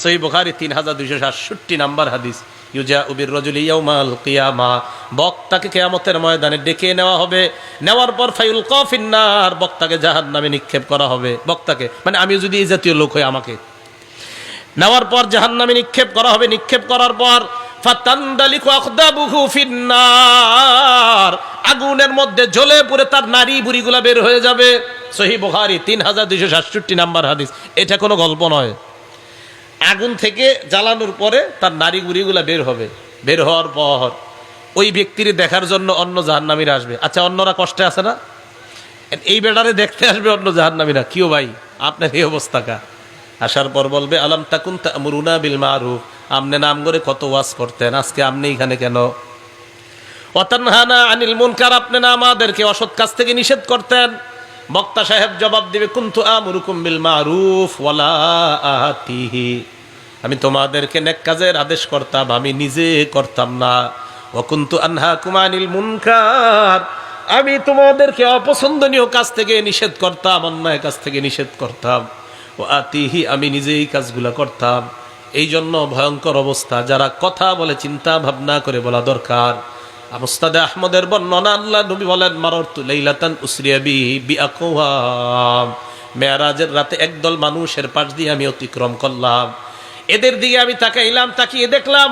সহিহ Bukhari 3267 number হাদিস। ইউজাউ বির-রাজুলি ইয়াউমাল কিয়ামা, বক্তাকে কিয়ামতের ময়দানে ডেকে নেওয়া হবে। নেওয়ার পর ফায়ুলকা ফিন-নার, বক্তাকে জাহান্নামে নিক্ষেপ করা হবে। বক্তাকে মানে আমি যদি এই জাতীয় লোক হই, আমাকে নেওয়ার পর জাহান্নামে নিক্ষেপ করা হবে। নিক্ষেপ করার পর ফাতানদালিকু আকদাবুহু ফিন-নার, আগুনের মধ্যে জ্বলে পুড়ে তার নাড়ি বুড়িগুলা বের হয়ে যাবে। সহিহ বুখারী 3267 নাম্বার হাদিস। এটা কোনো গল্প নয়। আগুন থেকে জ্বালানোর পরে তার নাড়ি বুড়িগুলা বের হবে। বের হওয়ার পর ওই ব্যক্তির দেখার জন্য অন্য জাহান্নামীরা আসবে। আচ্ছা, অন্যরা কষ্টে আছে না, এই বেটারে দেখতে আসবে অন্য জাহান্নামীরা, কিও ভাই আপনার এই অবস্থা কা? আসার পর বলবে আলাম তাকুন তা'মুরুনা বিল মারুফ, আপনি নাম করে কত ওয়াজ করতেন, আজকে আপনি এখানে কেন? ওয়া তানহানা আনিল মুনকার, আপনি না আমাদেরকে অসৎ কাজ থেকে নিষেধ করতেন। বক্তা সাহেব জবাব দিবে কুনতু আমুরুকুম বিল মারুফ ওয়ালা আতিহি, আমি তোমাদেরকে নেক কাজের আদেশ করতাম, আমি নিজে করতাম না। ওয়া কুনতু আনহাকুম আনিল মুনকার, আমি তোমাদেরকে অপছন্দনীয় কাজ থেকে নিষেধ করতাম, অন্যায় কাজ থেকে নিষেধ করতাম। ও আতিহি, আমি নিজেই কাজগুলা করতাম। এই জন্য ভয়ঙ্কর অবস্থা। যারা কথা বলে চিন্তা ভাবনা করে বলা দরকার। মুসনাদে আহমদের বর্ণনা, আল্লাহ নবী বলেন মারারতু লাইলাতান উসরিয়া বিহি বিআকওয়াম, মেরাজের রাতে একদল মানুষের পাশ দিয়ে আমি অতিক্রম করলাম। এদের দিকে আমি তাকাইলাম, তাকিয়ে দেখলাম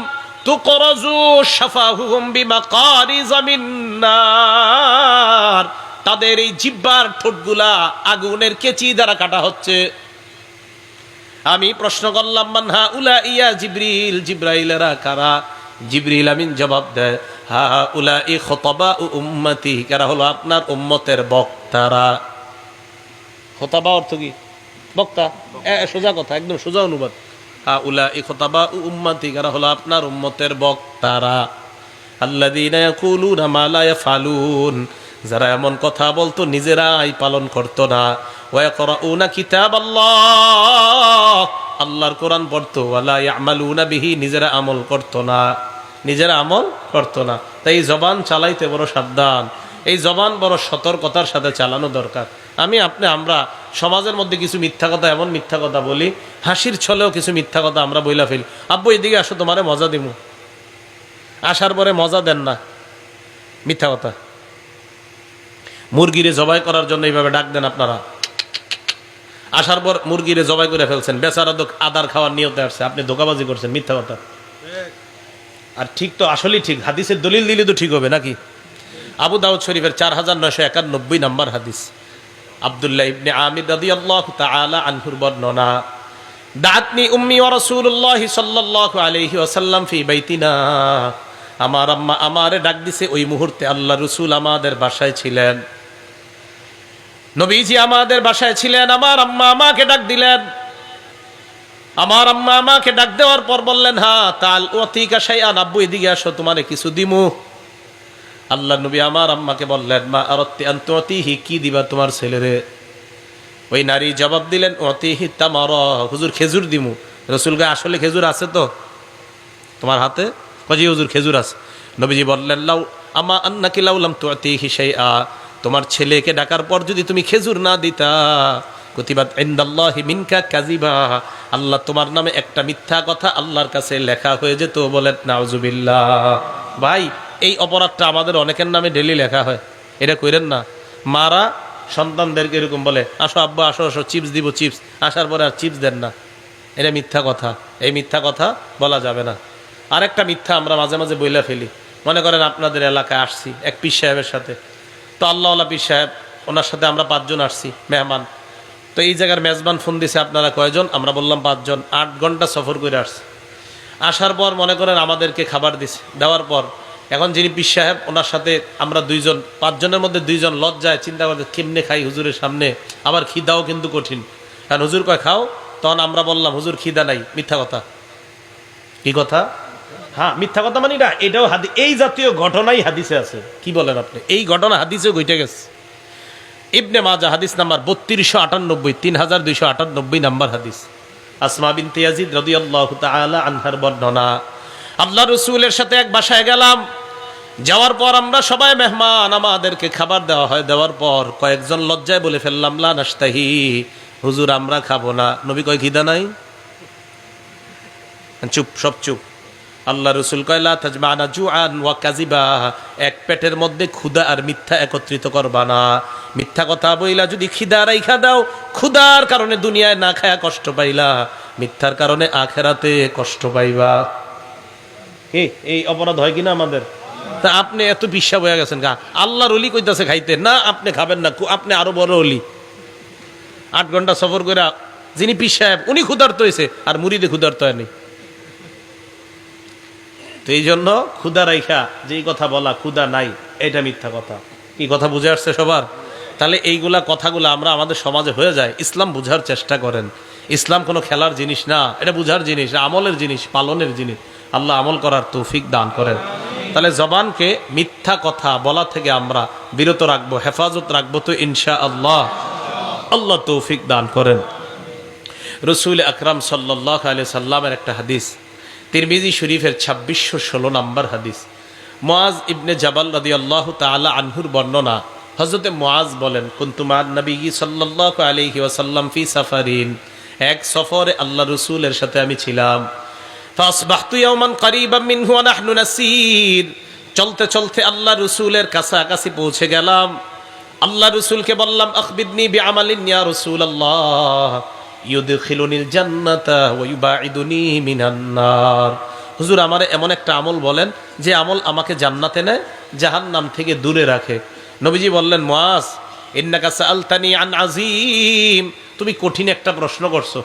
তুকরাজু শাফাহুম বিমাকারিযা মিন নার, তাদের এই জিহ্বার ঠোঁটগুলা আগুনের কেচি দ্বারা কাটা হচ্ছে। আমি প্রশ্ন করলাম মান হাউলা ইয়া জিবরিল, জিবরাইলেরা কারা? জিবরিল আমিন জবাব দেয় হাউলাই খুতাবা উম্মতি, কারা হলো আপনার উম্মতের বক্তারা। খুতাবা অর্থ কি? বক্তা। সোজা কথা, একদম সোজা অনুবাদ। হাউলাই খুতাবা উম্মতি, কারা হলো আপনার উম্মতের বক্তারা। আল্লাযীনা ইয়াকুলুনা মা লা ইয়াফআলুন, যারা এমন কথা বলতো নিজেরাই পালন করতো না। ওয়া ইয়াকরাউনা কিতাবাল্লাহ, আল্লাহর কোরআন পড়তো। ওয়ালা ইয়ামালুনা বিহি, নিজেরা আমল করতো না, নিজেরা আমল করতো না। তাই এই জবান চালাইতে বড় সাবধান, এই জবান বড় সতর্কতার সাথে চালানো দরকার। আমরা সমাজের মধ্যে কিছু মিথ্যা কথা, এমন মিথ্যা কথা বলি, হাসির ছলেও কিছু মিথ্যা কথা আমরা বইলা ফেলি। আব্বু এদিকে আসো, তোমারে মজা দিমু। আসার পরে মজা দেন না, মিথ্যা কথা। মুরগিরে জবাই করার জন্য এইভাবে ডাক দেন আপনারা। আসার পর মুরগিরে জবাই করে ফেলছেন, বেচারা আদার খাওয়ার নিয়তে আসছে, আপনি ধোঁকাবাজি করছেন, মিথ্যা কথা। আর ঠিক তো আসলেই ঠিক, হাদিসের দলিল দিলে তো ঠিক হবে নাকি? আবু দাউদ শরীফের 4991 নাম্বার হাদিস, আব্দুল্লাহ ইবনে আমির রাদিয়াল্লাহু তাআলা আনহুর বর্ণনা, দাআতনি উম্মি ওয়া রাসূলুল্লাহ সাল্লাল্লাহু আলাইহি ওয়াসাল্লাম ফি বাইতিনা, আমার আম্মা আমারে ডাক দিছে। ওই মুহূর্তে আল্লাহ রাসূল আমাদের বাসায় ছিলেন, নবীজি আমাদের বাসায় ছিলেন। আমার আম্মা আমাকে ডাক দিলেন। আমার আম্মা আমাকে ডাক দেওয়ার পর বললেন হা তাল ওয়াতিকা শাইআন, আব্বু এদিকে আসো, তোমারে কিছু দিমু। আল্লাহ নবী আমার আম্মাকে বললেন মা আরাতি আন তুতিহি, কি দিবা তোমার ছেলেরে? ওই নারী জবাব দিলেন ওয়াতিহি তামারা, হুজুর খেজুর দিমু। রাসূল কে আসলে খেজুর আছে তো তোমার হাতে? কজি হুজুর খেজুর আছে। নবীজি বললেন লাউ আমা আন্নাকি লাউ লাম তুতিহি শাইআ, তোমার ছেলেকে ডাকার পর যদি তুমি খেজুর না দিতা, কুতিবাত ইনদাল্লাহি মিনকা কাযিবা, আল্লাহ তোমার নামে একটা মিথ্যা কথা আল্লাহর কাছে লেখা হয়ে যেত। বলেন নাউজুবিল্লাহ। ভাই এই অপরাধটা আমাদের অনেকের নামে ডেলি লেখা হয়, এটা কইরেন না। মারা সন্তানদেরকে এরকম বলে আসো আব্বা আসো আসো, চিপস দিব, চিপস, আসার পরে আর চিপস দেন না, এটা মিথ্যা কথা। এই মিথ্যা কথা বলা যাবে না। আরেকটা মিথ্যা আমরা মাঝে মাঝে বইলা ফেলি। মনে করেন আপনাদের এলাকায় আসছি এক পীর সাহেবের সাথে, তো আল্লাহওয়ালা পীর সাহেব, ওনার সাথে আমরা 5 জন আসছি মেহমান। তো এই জায়গার মেজবান ফোন দিছে আপনারা কয়জন? আমরা বললাম 5 জন। 8 ঘন্টা সফর করে আসছি। আসার পর মনে করেন আমাদেরকে খাবার দিছে, দেওয়ার পর এখন যিনি পীর সাহেব ওনার সাথে আমরা 2 জন, 5 জনের মধ্যে 2 জন লজ্জায় চিন্তা করতে কেমনে খাই হুজুরের সামনে, আবার খিদাও কিন্তু কঠিন। কারণ হুজুর কয় খাও, তখন আমরা বললাম হুজুর খিদা নাই। মিথ্যা কথা। কি কথা? হ্যাঁ মিথ্যা কথা। মানে এটাও হাদিস, এই জাতীয় ঘটনাই হাদিসে আছে। কি বলেন আপনি? এই ঘটনা হাদিসে ঘটে গেছে। ইবনে মাজাহ হাদিস নাম্বার 3298, 3298 নাম্বার হাদিস। আসমা বিনতে ইয়াজিদ রাদিয়াল্লাহু তাআলা আনহার বর্ণনা, আল্লাহ রাসূলের সাথে এক বাসায় গেলাম। যাওয়ার পর আমরা সবাই মেহমান, আমাদেরকে খাবার দেওয়া হয়। দেওয়ার পর কয়েকজন লজ্জায় বলে ফেললাম লা নাশতাহি, হুজুর আমরা খাবো না। নবী কয় খিদা নাই? চুপ, সব চুপ। আল্লাহ রসুল কয়লা তাজমানা জুআন ওয়া কাযিবা, এক পেটের মধ্যে ক্ষুধা আর মিথ্যা একত্রিত করবা না। মিথ্যা কথা বইলা যদি খিদা রাইখা দাও, ক্ষুধার কারণে দুনিয়ায় না খায়া কষ্ট পাইলা, মিথ্যার কারণে আখেরাতে কষ্ট পাইবা। এই অপরাধ হয় কিনা আমাদের? তা আপনি এত বিশ্বাস হয়ে গেছেন গা, আল্লাহর ওলি কইতাছে খাইতে, না আপনি খাবেন না, আপনি আরো বড় ওলি। 8 ঘন্টা সফর করে যিনি পীর সাহেব উনি ক্ষুধার্ত হয়েছে, আর মুরিদে ক্ষুধার্ত হয়নি। তো এই জন্য ক্ষুধা রাইখা যেই কথা বলা ক্ষুধা নাই, এটা মিথ্যা কথা। কি কথা বুঝে আসছে সবার? তাহলে এইগুলা কথাগুলো আমরা আমাদের সমাজে হয়ে যায়। ইসলাম বুঝার চেষ্টা করেন। ইসলাম কোনো খেলার জিনিস না, এটা বুঝার জিনিস, আমলের জিনিস, পালনের জিনিস। আল্লাহ আমল করার তৌফিক দান করেন। তাহলে জবানকে মিথ্যা কথা বলা থেকে আমরা বিরত রাখবো, হেফাজত রাখবো তো ইনশাআল্লাহ। আল্লাহ তৌফিক দান করেন। রসুল আকরাম সাল্লাল্লাহু আলাইহি সাল্লামের একটা হাদিস, তিরমিজি শরীফের 2616 নম্বর হাদিস। মুআজ ইবনে জাবাল রাদিয়াল্লাহু তাআলা আনহুর বর্ণনা। হযরতে মুআজ বলেন, কুনতু মা'আন নবী সাল্লাল্লাহু আলাইহি ওয়াসাল্লাম ফি সাফারিন, এক সফরে আল্লাহ রসুলের সাথে আমি ছিলাম। ফাসবাহতু ইয়াওমান করিবাম মিনহু ওয়া নাহনু নাসির, চলতে চলতে আল্লাহ রসুলের কাছাকাছি পৌঁছে গেলাম। আল্লাহ রসুলকে বললাম, আখবিরনি বিআমালিন ইয়া রাসূলুল্লাহ ইউদখিলুনিল জান্নাতা ওয়া ইউবাইদুনি মিনান নার। হুজুর আমারে এমন একটা আমল বলেন যে আমল আমাকে জান্নাতে নেয়, জাহান্নাম থেকে দূরে রাখে। নবীজি বললেন, মুআজ ইন্নাকা সাআলতানি আন আযীম, তুমি কঠিন একটা প্রশ্ন করছো,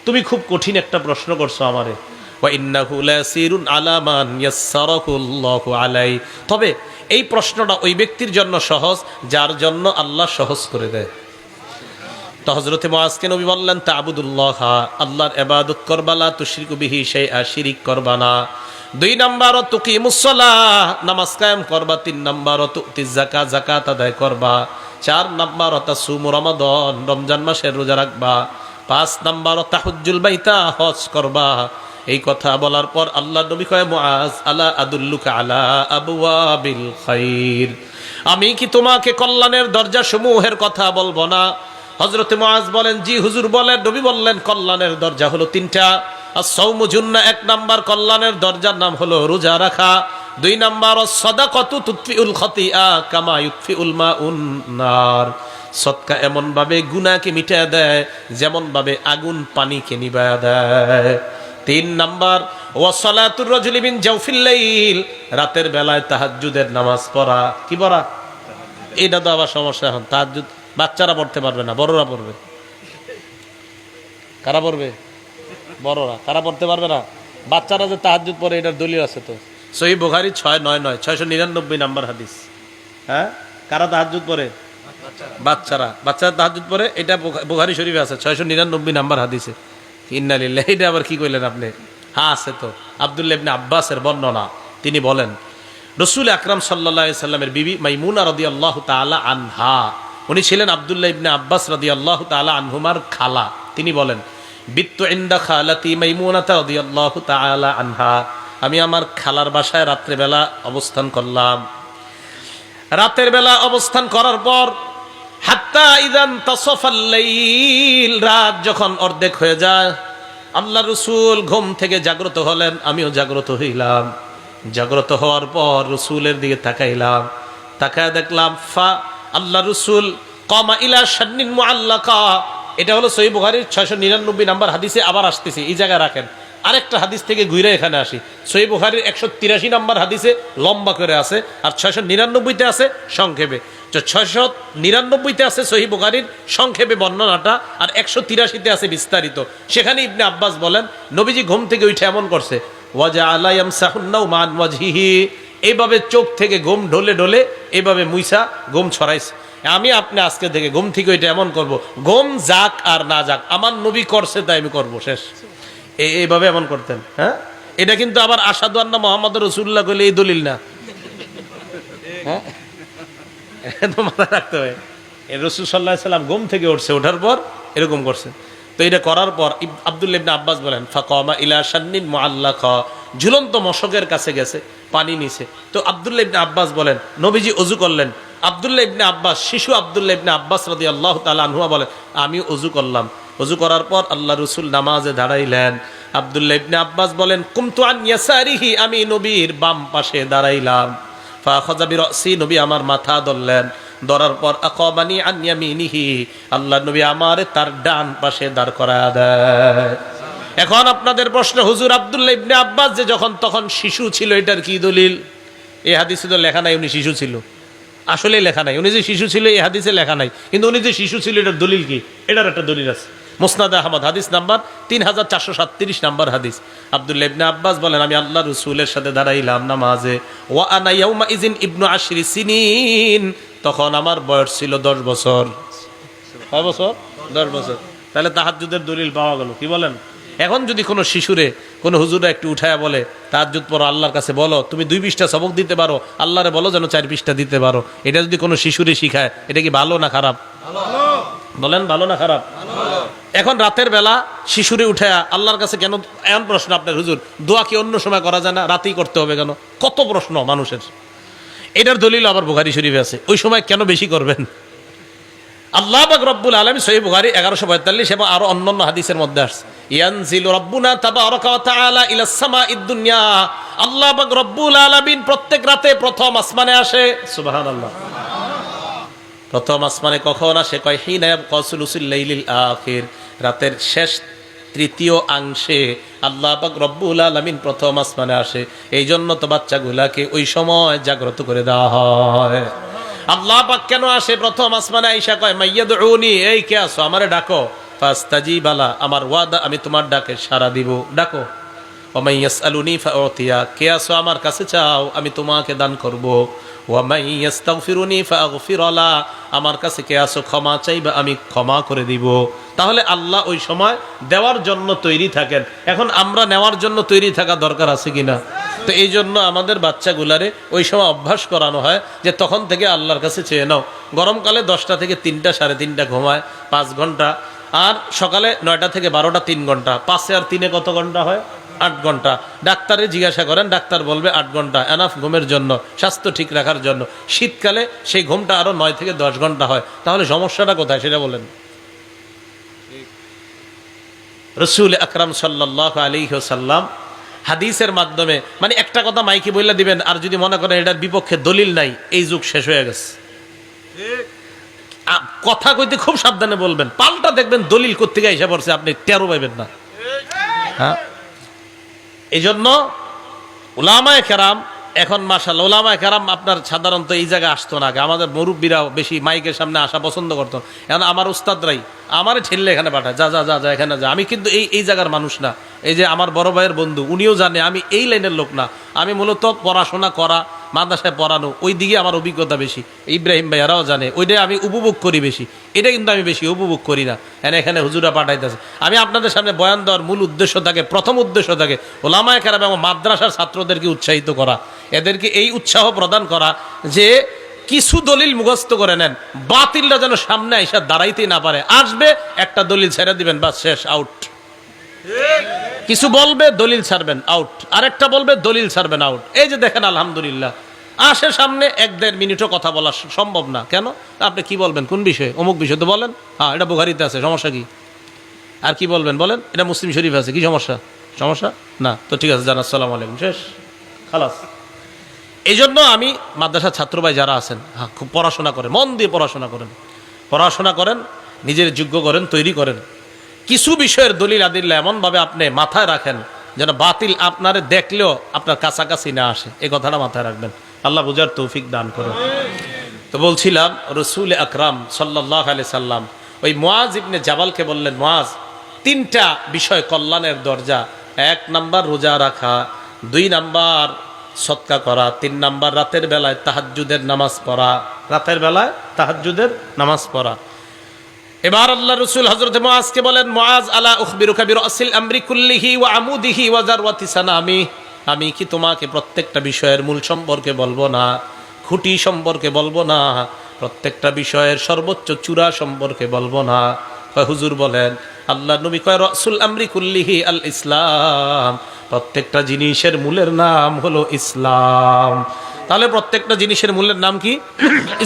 তুমি খুব কঠিন একটা প্রশ্ন করছো আমারে। ওয়া ইন্নাহু লাসিরুন আলা মান ইয়াসসারাহুল্লাহু আলাই, তবে এই প্রশ্নটা ওই ব্যক্তির জন্য সহজ যার জন্য আল্লাহ সহজ করে দেয়। তো হযরতে মুআজকে নবী বললেন, তা'বুদুল্লাহ, আল্লাহর ইবাদত করবা, লা তুশরিকু বিহি শাইআ, শিরিক করবা না। 2 নাম্বার তুকিমুস সালাহ, নামাজ কায়েম করবা। 3 নাম্বার তুতিজ যাকাত, যাকাত আদায় করবা। 4 নাম্বার তাসুমু রমাদান, রমজান মাসের রোজা রাখবা। 5 নাম্বার তাহুজ্জুল বাইতা, হজ করবা। এই কথা বলার পর আল্লাহ নবী কয়, মুআজ আলা আদুল্লুকা আলা আবওয়াবিল খাইর, আমি কি তোমাকে কল্যাণের দরজা সমূহের কথা বলবো না? হযরতে মুআজ বলেন, জি হুজুর বলেন। নবী বললেন, কল্যাণের দরজা হলো 3টা। as-সাওমু জুন্নাহ, 1 নাম্বার কল্যাণের দরজার নাম হলো রোজা রাখা। 2 নাম্বার as-সাদাকাতু তুতফিউল খাতিআ কামা ইউতফিউল মাউন নার, সদকা এমন ভাবে গুনাহকে মিটায় দেয় যেমন ভাবে আগুন পানিকে নিভায়া দেয়। 3 নাম্বার ওয়াসালাতুর রাজুলি মিন জাওফিল লাইল, রাতের বেলায় তাহাজ্জুদের নামাজ পড়া। কি পড়া? এটা তো আবার সমস্যা। এখন তাহাজ্জুদ বাচ্চারা পড়তে পারবে না, বড়রা পড়বে। কারা পড়বে? বড়রা। কারা পড়তে পারবে না? বাচ্চারা যে তাহাজ্জুদ পড়ে, এটার দলিল আছে তো। সহিহ বুখারী 699 699 নাম্বার হাদিস। হ্যাঁ, কারা তাহাজ্জুদ পড়ে? বাচ্চারা। বাচ্চারা তাহাজ্জুদ পড়ে, এটা বুখারী শরীফে আছে 699 নাম্বার হাদিসে। ইন্না লিল্লাহি, এটা আবার কি কইলেন আপনি? হ্যাঁ আছে তো। আব্দুল্লাহ ইবনে আব্বাসের বর্ণনা, তিনি বলেন, রাসূল আকরাম সাল্লাল্লাহু আলাইহি সাল্লামের বিবি মাইমুনা রাদিয়াল্লাহু তাআলা আনহা, উনি ছিলেন আব্দুল্লাহ ইবনে আব্বাস রাদিয়াল্লাহু তাআলা আনহুমার খালা। তিনি বলেন, বিত্তু ইনদা খালাতি মাইমুনাতা রাদিয়াল্লাহু তাআলা আনহা, আমি আমার খালার বাসায় রাত্রেবেলা অবস্থান করলাম। রাতের বেলা অবস্থান করার পর হাত্তা ইদান তাসাফাল লাইল, রাত যখন অর্ধেক হয়ে যায়, আল্লাহ রাসূল ঘুম থেকে জাগ্রত হলেন, আমিও জাগ্রত হইলাম। জাগ্রত হওয়ার পর রাসূলের দিকে তাকাইলাম, তাকায় দেখলাম আল্লাহ রাসূল কামা ইলা শান্নিন মুআল্লাকা। এটা হলো সহিহ বুখারীর 699 নাম্বার হাদিসে। আবার আসতেছি, এই জায়গায় রাখেন। আরেকটা হাদিস থেকে ঘুরে এখানে আসি। সহিহ বুখারীর 183 নাম্বার হাদিসে লম্বা করে আছে, আর 699-তে আছে সংক্ষেপে। 699-তে আছে সহিহ বুখারীর সংক্ষেপে বর্ণনাটা, আর 183-তে আছে বিস্তারিত। সেখানে ইবনে আব্বাস বলেন, নবীজি ঘুম থেকে উঠে এমন করছে, ওয়াজআলা ইয়ামসাহুন নাওমা আন ওয়াজহিহি, এইভাবে চোখ থেকে ঘুম ঢলে ঢলে এইভাবে মুইসা ঘুম ছড়াইছে। আমি আপনি আজকে থেকে ঘুম থেকে ওইটা এমন করব, ঘুম যাক আর না যাক, আমার নবী করছে তাই আমি করবো, শেষ। এইভাবে এমন করতেন। হ্যাঁ, এটা কিন্তু আবার আশহাদু আন্না মুহাম্মাদুর রাসূলুল্লাহ কইলে এই দলিল না। হ্যাঁ, এটা মাথায় রাখতে হয়। রাসূল সাল্লাল্লাহু আলাইহি সাল্লাম ঘুম থেকে উঠছে, ওঠার পর এরকম করছে। তো এটা করার পর আব্দুল্লাহ ইবনে আব্বাস বলেন, ফাকামা ইলা শান্নিন মুআল্লাকা, ঝুলন্ত মশকের কাছে গেছে, পানি নিছে। তো আব্দুল্লাহ ইবনে আব্বাস বলেন, নবীজি ওযু করলেন। আব্দুল্লাহ ইবনে আব্বাস, শিশু আব্দুল্লাহ ইবনে আব্বাস রাদিয়াল্লাহু তাআলা আনহু বলেন, আমি ওযু করলাম। ওযু করার পর আল্লাহ রাসূল নামাজে দাঁড়াইলেন। আব্দুল্লাহ ইবনে আব্বাস বলেন কুমতু আন ইয়াসারিহি, আমি নবীর বাম পাশে দাঁড়াইলাম। ফাখাযা বিরাসি, নবী আমার মাথা ধরলেন, ধরার পর আকাবানি আন ইয়ামিনিহি, আল্লাহ নবী আমারে তার ডান পাশে দাঁড় করায়া দেয়। এখন আপনাদের প্রশ্ন, হুজুর আব্দুল্লাহ ইবনে আব্বাস যে যখন তখন শিশু ছিল, এটার কি দলিল? এই হাদিসে তো লেখা নাই উনি শিশু ছিল, আসলে লেখা নাই উনি যে শিশু ছিল, এই হাদিসে লেখা নাই, কিন্তু উনি যে শিশু ছিল এটার দলিল কি? এটার একটা দলিল আছে, মুসনাদ আহমদ হাদিস নাম্বার 3437 নাম্বার হাদিস। আব্দুল্লাহ ইবনে আব্বাস বলেন আমি আল্লাহ রাসূলের সাথে দাঁড়াইলাম নামাজে, ওয়া আনা ইয়াউমা ইযিন ইবনু আশরি সিনিন, তখন আমার বয়স ছিল 10 বছর। কয় বছর? 10 বছর। তাহলে তাহাজ্জুদের দলিল পাওয়া গেল। কি বলেন? এখন যদি কোনো শিশুরে কোনো হুজুরা একটু উঠায়া বলে তাহাজ্জুদ পড়ো, আল্লাহর কাছে বলো, তুমি 2 পৃষ্ঠা সবক দিতে পারো, আল্লাহরে বলো যেন 4 পৃষ্ঠা দিতে পারো, এটা যদি কোনো শিশুরে শিখায়, এটা কি ভালো না খারাপ? বলেন ভালো না খারাপ? এখন রাতের বেলা শিশুরে উঠায়া আল্লাহর কাছে কেন, এমন প্রশ্ন আপনার, হুজুর দোয়া কি অন্য সময় করা যায় না, রাতেই করতে হবে কেন? কত প্রশ্ন মানুষের। এটার দলিল আবার বুখারী শরীফে আছে, ওই সময় কেন বেশি করবেন? আল্লাহ পাক রব্বুল আলামিন সহিহ বুখারী 1142 এবং আরো অন্যান্য হাদিসের মধ্যে আসছে, ইয়ানজিলু রাব্বুনা তাবারাকা ওয়া তাআলা ইলাস সামাঈদ দুনিয়া, আল্লাহ পাক রব্বুল আলামিন প্রত্যেক রাতে প্রথম আসমানে আসে। সুবহানাল্লাহ। প্রথম আসমানে কখন আসে? কয় হিনা ইয়াবকা সুলুসুল লাইলিল আখির, রাতের শেষ তৃতীয় অংশে আল্লাহ পাক রব্বুল আলামিন প্রথম আসমানে আসে। এই জন্য তো বাচ্চাগুলাকে ওই সময় জাগ্রত করে দেওয়া হয়। আল্লাহ পাক কেন আসে প্রথম আসমানে? আয়েশা কয় মাইয়াদউনি, এই কে আছো আমারে ডাকো, ফাস্তাজিবা লা, আমার ওয়াদা আমি তোমার ডাকে সাড়া দিব, ডাকো। ওয়া মাইয়াসআলুনি ফাউতিয়া, কে আছো আমার কাছে চাও আমি তোমাকে দান করব। ওয়া মাইয়াস্তাগফিরুনি ফাগফির লা, আমার কাছে কে আছো ক্ষমা চাইবা আমি ক্ষমা করে দিব। তাহলে আল্লাহ ওই সময় দেওয়ার জন্য তৈরি থাকেন। এখন আমরা নেওয়ার জন্য তৈরি থাকা দরকার আছে কিনা? তো এই জন্য আমাদের বাচ্চাগুলারে ওই সময় অভ্যাস করানো হয় যে তখন থেকে আল্লাহর কাছে চেয়ে নাও। গরমকালে 10টা থেকে 3টা 3:30 ঘুমায় 5 ঘন্টা, আর সকালে 9টা থেকে 12টা 3 ঘন্টা, 5 আর 3 কত ঘন্টা হয়? 8 ঘন্টা। ডাক্তারে জিজ্ঞাসা করেন, ডাক্তার বলবে 8 ঘন্টা এনাফ ঘুমের জন্য, স্বাস্থ্য ঠিক রাখার জন্য। শীতকালে সেই ঘুমটা আরো 9 থেকে 10 ঘন্টা হয়। তাহলে সমস্যাটা কোথায় সেটা বলেন। রাসূল আকরাম সাল্লাল্লাহু আলাইহি ওয়াসাল্লাম হাদিসের মাধ্যমে, মানে একটা কথা মাইকে বইলা দিবেন, আর যদি মনে করেন এটার বিপক্ষে দলিল নাই, এই যুগ শেষ হয়ে গেছে। কথা কইতে খুব সাবধানে বলবেন, পাল্টা দেখবেন দলিল কোত্থেকে এসে পড়ছে আপনি টেরও পাইবেন না। হ্যাঁ, এই জন্য উলামায়ে কেরাম, এখন মাশাআল্লাহ উলামায়ে কেরাম আপনার সাধারণত এই জায়গায় আসতো না আগে, আমাদের মুরব্বীরা বেশি মাইকের সামনে আসা পছন্দ করতো। এখন আমার উস্তাদরাই আমারে ঠেললে এখানে পাঠায়, যা যা যা যা এখানে যা। আমি কিন্তু এই জায়গার মানুষ না। এই যে আমার বড় ভাইয়ের বন্ধু, উনিও জানে আমি এই লাইনের লোক না। আমি মূলত পড়াশোনা করা, মাদ্রাসায় পড়ানো, ওই দিকে আমার অভিজ্ঞতা বেশি। ইব্রাহিম ভাইয়ারাও জানে, ওইটাই আমি উপভোগ করি বেশি। এটা কিন্তু আমি বেশি উপভোগ করি না। এখানে হুজুরা পাঠাইতেছে। আমি আপনাদের সামনে বয়ান দেওয়ার মূল উদ্দেশ্য থাকে, প্রথম উদ্দেশ্য থাকে ওলামায়ে কেরাম এবং মাদ্রাসার ছাত্রদেরকে উৎসাহিত করা, এদেরকে এই উৎসাহ প্রদান করা যে কিছু দলিল মুখস্থ করে নেন, বাতিলটা যেন সামনে আইসা দাঁড়াইতেই না পারে। আসবে একটা দলিল ছেড়ে দিবেন, বাস শেষ, আউট। কিছু বলবে দলিল ছাড়বেন, আউট। আরেকটা বলবে দলিল ছাড়বেন, আউট। এই যে দেখেন আলহামদুলিল্লাহ আসে সামনে 1-1.5 মিনিটও কথা বলা সম্ভব না। কেন? আপনি কি বলবেন? কোন বিষয়ে? অমুক বিষয় তো বলেন। হ্যাঁ, এটা বুখারীতে আছে, সমস্যা কি? আর কি বলবেন বলেন? এটা মুসলিম শরীফে আছে, কি সমস্যা? সমস্যা না তো ঠিক আছে, জান আসসালামু আলাইকুম, শেষ, খালাস। এই জন্য আমি মাদ্রাসার ছাত্র ভাই যারা আছেন, হ্যাঁ, খুব পড়াশোনা করেন, মন দিয়ে পড়াশোনা করেন, পড়াশোনা করেন, নিজের যোগ্য করেন, তৈরি করেন। কিছু বিষয়ের দলিল আদিল্লা এমনভাবে আপনি মাথায় রাখেন যেন বাতিল আপনারে দেখলেও আপনার কাছাকাছি না আসে। এই কথাটা মাথায় রাখবেন। আল্লাহ বুঝার তৌফিক দান করুন। তো বলছিলাম রাসূল আকরাম সাল্লাল্লাহু আলাইহি সাল্লাম ওই মুআজ ইবনে জাবালকে বললেন, মুআজ 3টা বিষয় কল্যাণের দরজা। 1 নাম্বার রোজা রাখা, 2 নাম্বার সদকা করা, 3 নাম্বার রাতের বেলায় তাহাজ্জুদের নামাজ পড়া। রাতের বেলায় তাহাজ্জুদের নামাজ পড়া। এবার আল্লাহ রাসূল হযরত মুআজকে বলেন, মুআজ আলা উখবিরুকা বিরাসিল আমরি কুল্লিহি ওয়া আমুদিহি ওয়া যারওয়াতি সানামি, আমি কি তোমাকে প্রত্যেকটা বিষয়ের মূল সম্পর্কে বলবো না, খুঁটি সম্পর্কে বলবো না, প্রত্যেকটা বিষয়ের সর্বোচ্চ চূড়া সম্পর্কে বলবো না? কয় হুজুর বলেন। আল্লাহ নবী কয় রাসূল আমরি কুল্লিহি আল ইসলাম, প্রত্যেকটা জিনিসের মূলের নাম হলো ইসলাম। তাহলে প্রত্যেকটা জিনিসের মূলের নাম কি?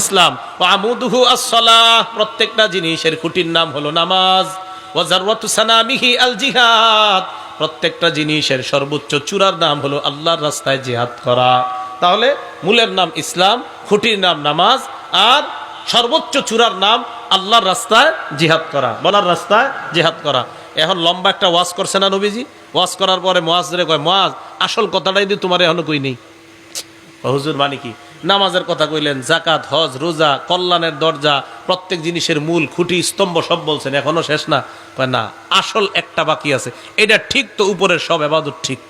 ইসলাম। ওয়া আমুদুহু আস-সালাহ, প্রত্যেকটা জিনিসের খুঁটির নাম হলো নামাজ। ওয়া যারওয়াতু সানামিহি আল জিহাদ, প্রত্যেকটা জিনিসের সর্বোচ্চ চূড়ার নাম হলো আল্লাহর রাস্তায় জিহাদ করা। তাহলে মূলের নাম ইসলাম, খুঁটির নাম নামাজ, আর সর্বোচ্চ চূড়ার নাম আল্লাহর রাস্তায় জিহাদ করা, বলার রাস্তায় জিহাদ করা। এখন লম্বা একটা ওয়াজ করছে না নবীজি? ওয়াজ করার পরে মুয়াজ্জিনে কয়, মুয়াজ আসল কথাটাই দিয়ে তোমার এখনো কই নেই। হুজুর মানে কি? নামাজের কথা কইলেন, যাকাত, হজ, রোজা, কল্যাণের দরজা, প্রত্যেক জিনিসের মূল খুঁটি স্তম্ভ সব বলছেন, এখনো শেষ না? কয় না, আসল একটা বাকি আছে। এটা ঠিক তো উপরের সব ইবাদত ঠিক।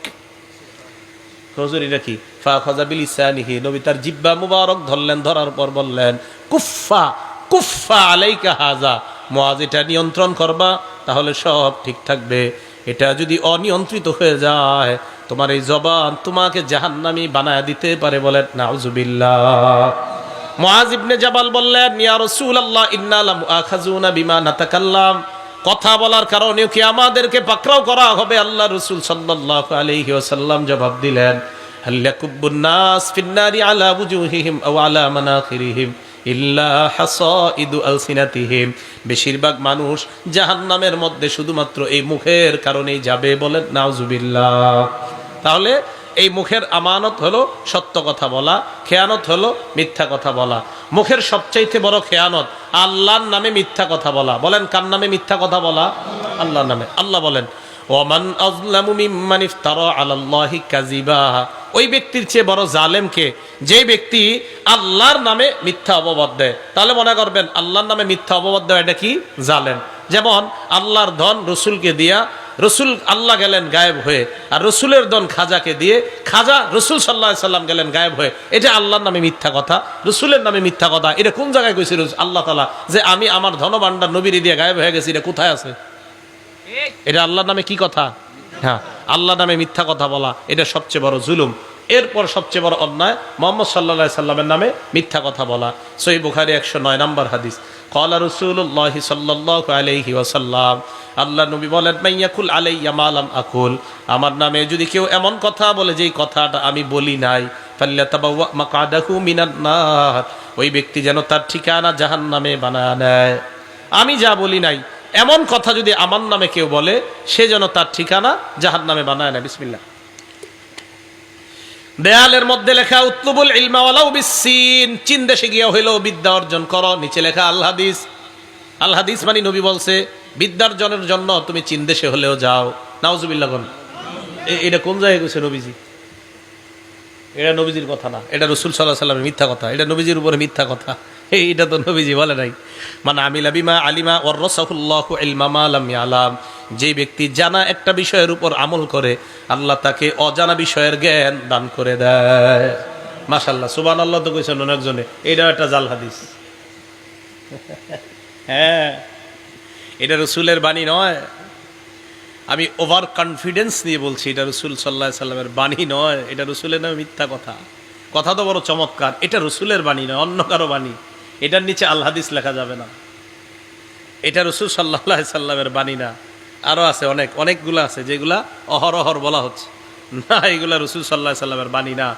হুজুর এটা কি? ফাখাযা বিলিসানিহি, নবী তার জিহ্বা মুবারক ধরলেন, ধরার পর বললেন, কুফা কুফা আলাইকা হাযা, মুয়াজ এটা নিয়ন্ত্রণ করবা, তাহলে সব ঠিক থাকবে। এটা যদি অনিয়ন্ত্রিত হয়ে যায়, তোমার এই জবান তোমাকে জাহান্নামী বানায় দিতে পারে। বলেন নাউজুবিল্লাহ। মুআজ ইবনে জাবাল বললেন, ইয়া রাসূলুল্লাহ, ইন্না লামুআখাযুনা বিমা নাতাকাল্লাম, কথা বলার কারণে কি আমাদেরকে পাকড়াও করা হবে? আল্লাহ রাসূল সাল্লাল্লাহু আলাইহি ওয়াসাল্লাম জবাব দিলেন, হাল ইয়াকুব্বুন নাস ফিন্নারি আলা ওয়ুজুহিহিম আও আলা মানাখিরিহিম ইল্লা হাসাইদু আলসিনাতিহিম, বেশিরভাগ মানুষ জাহান্নামের মধ্যে শুধুমাত্র এই মুখের কারণেই যাবে। বলেন নাউজুবিল্লাহ। তাহলে এই মুখের আমানত হলো সত্য কথা বলা, খেয়ানত হলো মিথ্যা কথা বলা। মুখের সবচাইতে বড় খেয়ানত আল্লাহর নামে মিথ্যা কথা বলা। বলেন কার নামে মিথ্যা কথা বলা? আল্লাহর নামে। আল্লাহ বলেন, ওয়ামান আযলামু মিম্মান ইফতারা আলাল্লাহি কাযিবা, ওই ব্যক্তির চেয়ে বড় জালেম কে? যে ব্যক্তি আল্লাহর নামে মিথ্যা অপবাদ দেয়। তাহলে মনে করবেন আল্লাহর নামে মিথ্যা অপবাদ দেওয়া এটা কি? জালেম। যেমন আল্লাহর ধন রসুলকে দিয়া, রসুল আল্লাহ গেলেন গায়েব হয়ে, আর রসুলের ধন খাজাকে দিয়ে, খাজা রসুল সাল্লাল্লাহু আলাইহি সাল্লাম গেলেন গায়েব হয়ে, এটা আল্লাহর নামে মিথ্যা কথা, রসুলের নামে মিথ্যা কথা। এটা কোন জায়গায় কইছে আল্লাহ তাআলা যে আমি আমার ধনভাণ্ডার নবীর দিয়ে গায়েব হয়ে গেছি? এটা কোথায় আছে? এটা আল্লাহর নামে কি কথা? হ্যাঁ, আল্লাহর নামে মিথ্যা কথা বলা এটা সবচেয়ে বড় জুলুম। এরপর সবচেয়ে বড় অন্যায় মুহাম্মদ সাল্লাল্লাহু আলাইহি সাল্লামের নামে মিথ্যা কথা বলা। সহিহ বুখারী 109 নম্বর হাদিস, ক্বালা রাসূলুল্লাহ সাল্লাল্লাহু আলাইহি ওয়াসাল্লাম, আল্লাহ নবী বলেন, মাইয়াকুল আলাইয়া মা লাম আকুল, আমার নামে যদি কেউ এমন কথা বলে যেই কথাটা আমি বলি নাই, ফাল্যাতাবাওয়া মাকআদাহু মিনান নার, ওই ব্যক্তি যেন তার ঠিকানা জাহান্নামে বানায় নেয়। আমি যা বলি নাই এমন কথা যদি আমার নামে কেউ বলে, সে যেন তার ঠিকানা জাহান্নামে বানায় নেয়। বিসমিল্লাহ। দেয়ালের মধ্যে লেখা উতলুবুল ইলমা ওয়ালাউ বিসসিন, চীন দেশে গিয়া হইলেও বিদ্যা অর্জন করো। নিচে লেখা আল হাদিস। আল হাদিস মানে নবী বলছে বিদ্যার্জনের জন্য তুমি চীন দেশে হলেও যাও। নাউজুবিল্লাহ। কোন এটা কোন জায়গায় কইছে নবীজি? এটা নবীজির কথা না, এটা রাসূল সাল্লাল্লাহু আলাইহি সাল্লামের মিথ্যা কথা, এটা নবীজির উপরে মিথ্যা কথা। এইটা তো নবীজি বলে নাই। মানে আমিলা বিমা আলিমা ওয়াররাসাহুল্লাহু ইলমা মা লাম ইয়ালাম, যে ব্যক্তি জানা একটা বিষয়ের উপর আমল করে, আল্লাহ তাকে অজানা বিষয়ের জ্ঞান দান করে দেয়। মাশাআল্লাহ, সুবহানাল্লাহ তো কইছেন অনেকজনে। এইটাও একটা জাল হাদিস। হ্যাঁ, এটা রাসূলের বাণী নয়। আমি ওভার কনফিডেন্স নিয়ে বলছি, এটা রাসূল সাল্লাল্লাহু আলাইহি সাল্লামের বাণী নয়, এটা রাসূলের নামে মিথ্যা কথা। কথা তো বড় চমৎকার, এটা রাসূলের বাণী নয়, অন্য কারো বাণী। এটার নিচে আল হাদিস লেখা যাবে না। এটা রাসূল সাল্লাল্লাহু আলাইহি সাল্লামের বাণী না। আরও আছে অনেকগুলো আছে যেগুলা অহরহর বলা হচ্ছে না, এগুলা রাসূল সাল্লাল্লাহু আলাইহি সাল্লামের বাণী না।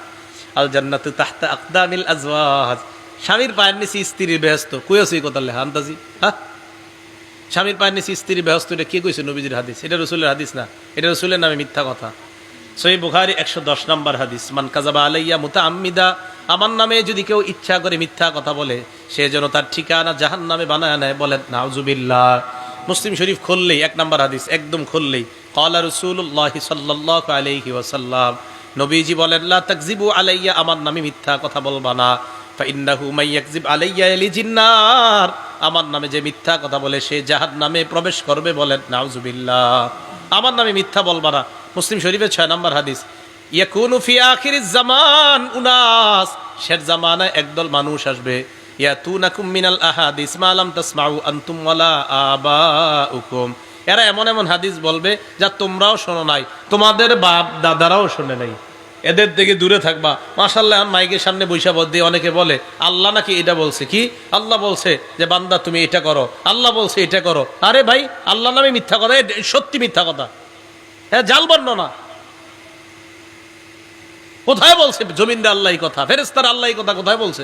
আল জান্নাতু তাহতা আকদামিল আজওয়াজ, স্বামীর পায়ের নিচে স্ত্রীর বেহেশত। কই আছে এই কথা লেখা আন্দাজি? হ্যাঁ, স্বামীর পায়ের নিচে স্ত্রীর বেহেশত, এটা কে কইছে? নবীজির হাদিস, এটা রাসূলের হাদিস না, এটা রাসূলের নামে মিথ্যা কথা। সহিহ বুখারী 110 নম্বর হাদিস, মান কাযাবা আলাইয়া মুতাআম্মিদা, আমার নামে যদি কেউ ইচ্ছা করে মিথ্যা কথা বলে, সে যেন তার ঠিকানা জাহান্নামে বানায় নেয়। বলেন নাউজুবিল্লাহ। মুসলিম শরীফ খুললেই 1 নম্বর হাদিস, একদম খুললেই ক্বালা রাসূলুল্লাহ সাল্লাল্লাহু আলাইহি ওয়াসাল্লাম, নবীজি বলেন, লা তাকযিবু আলাইয়া, আমার নামে মিথ্যা কথা বলবা না। ফাইন্নাহু মাইয়াকযিব আলাইয়া ইয়ালিজিন নার, আমার নামে যে মিথ্যা কথা বলে সে জাহান্নামে প্রবেশ করবে। বলেন নাউজুবিল্লাহ। আমার নামে মিথ্যা বলবা না। মুসলিম শরীফের 6 নম্বর হাদিস, ইয়াকুনু ফি আখিরিজ জামান উনাস, শেষ জামানায় একদল মানুষ আসবে, ইয়াতুনাকুম মিনাল আহাদিস মা লাম তাসমাউ আনতুম ওয়ালা আবাউকুম, এরা এমন এমন হাদিস বলবে যা তোমরাও শোনো নাই, তোমাদের বাপ দাদারাও শোনে নাই। এদের থেকে দূরে থাকবা। মাশাআল্লাহ, মাইকের সামনে বৈশা দিয়ে অনেকে বলে আল্লাহ নাকি এটা বলছে। কি? আল্লাহ বলছে যে বান্দা তুমি এটা করো, আল্লাহ বলছে এটা করো। আরে ভাই, আল্লাহ নামে মিথ্যা কথা, সত্যি মিথ্যা কথা। হ্যাঁ, জাল বর্ণনা। কোথায় বলছে জমিনদার আল্লাহ কথা, ফেরেশতার আল্লাহ কথা কোথায় বলছে?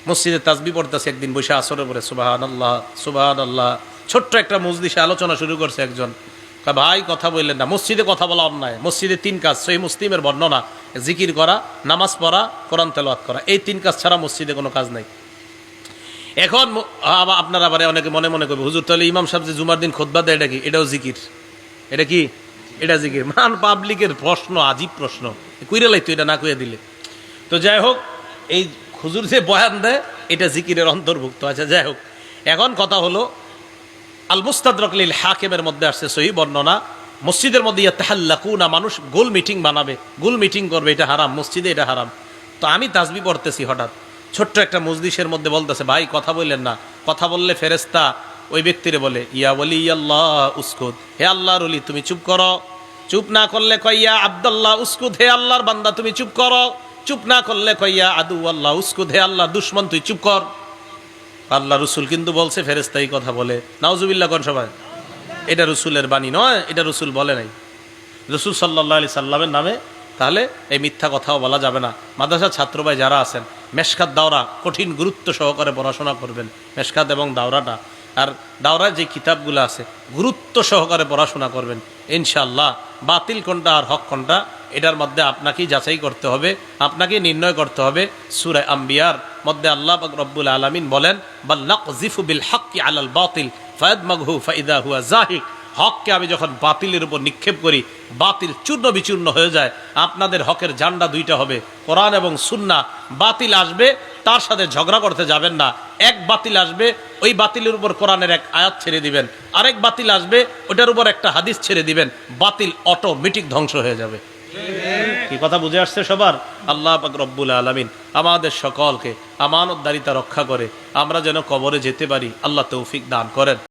মসজিদে তাসবিহ পড়তেছে একদিন বসে আসরের পরে, সুবহানাল্লাহ সুবহানাল্লাহ, ছোট্ট একটা মজলিসে আলোচনা শুরু করছে একজন। ভাই কথা বললেন না, মসজিদে কথা বলা অন্যায়। মসজিদে 3 কাজ, সহিহ মুসলিমের বর্ণনা, জিকির করা, নামাজ পড়া, কোরআন তেলাওয়াত করা, এই 3 কাজ ছাড়া মসজিদে কোনো কাজ নাই। এখন আপনারা আবার অনেকে মনে মনে করবে, হুজুর তাহলে ইমাম সাহেব যে জুমার দিন খুতবা দেয় এটা কি? এটাও জিকির? এটা কি? এটা জিকির? পাবলিকের প্রশ্ন, আজীব প্রশ্ন, কইরা লাইতো এটা না কইয়া দিলে। তো যাই হোক, এই হুজুর যে বয়ান দেয় এটা জিকিরের অন্তর্ভুক্ত। আচ্ছা যাই হোক, এখন কথা হলো আল মুস্তাদরাক লিল হাকিমের মধ্যে আসছে সহিহ বর্ণনা, মসজিদের মধ্যে ইয়াতাহাল্লাকুনা, মানুষ গোল মিটিং বানাবে, গোল মিটিং করবে, এটা হারাম, মসজিদে এটা হারাম। তো আমি তাসবিহ পড়তেছি, হঠাৎ ছোট্ট একটা মজলিসের মধ্যে বলতেছে, ভাই কথা বললেন না, কথা বললে ফেরেশতা ওই ব্যক্তিরে বলে ইয়া ওয়ালি আল্লাহ উসকুত, হে আল্লাহর ওলি তুমি চুপ করো। চুপ না করলে কয় ইয়া আব্দুল্লাহ উসকুত, হে আল্লাহর বান্দা তুমি চুপ করো। চুপ না করলে কয় ইয়া আদু আল্লাহ উসকুত, হে আল্লাহর দুশমন তুই চুপ কর। আল্লাহ রসুল কিন্তু বলছে ফেরেশতা এই কথা বলে, নাউজুবিল্লাহ কোন সবাই। এটা রসুলের বাণী নয়, এটা রসুল বলে নাই, রসুল সাল্লাল্লাহু আলাইহি সাল্লামের নামে তাহলে এই মিথ্যা কথাও বলা যাবে না। মাদ্রাসার ছাত্র ভাই যারা আছেন, মেশকাত দাওরা কঠিন গুরুত্ব সহকারে পড়াশোনা করবেন, মেশকাত এবং দাওরাটা। আর দাওরার যে কিতাবগুলো আছে গুরুত্ব সহকারে পড়াশোনা করবেন ইনশাআল্লাহ। বাতিল কোনটা আর হক কোনটা এটার মধ্যে আপনাকেই যাচাই করতে হবে, আপনাকেই নির্ণয় করতে হবে। সূরা আম্বিয়ার মধ্যে আল্লাহ পাক রব্বুল আলামিন বলেন, বাল নাকযিফু বিল হাক্কি আলাল বাতিল ফায়াদমাগহু ফাইদা হুয়া যাহিক। হককে আমি যখন বাতিলের উপর নিক্ষেপ করি, বাতিল চূর্ণ বিচূর্ণ হয়ে যায়। আপনাদের হকের ঝান্ডা 2টা হবে, কোরআন এবং সুন্নাহ। বাতিল আসবে, তার সাথে ঝগড়া করতে যাবেন না। এক বাতিল আসবে, ওই বাতিলের উপর কোরআনের এক আয়াত ছেড়ে দিবেন। আরেক বাতিল আসবে, ওটার উপর একটা হাদিস ছেড়ে দিবেন। বাতিল অটোমেটিক ধ্বংস হয়ে যাবে। কি কথা বুঝে আসছে সবার? আল্লাহ পাক রব্বুল আলামিন আমাদের সকলকে আমানতদারিতা রক্ষা করে আমরা যেন কবরে যেতে পারি, আল্লাহ তৌফিক দান করেন।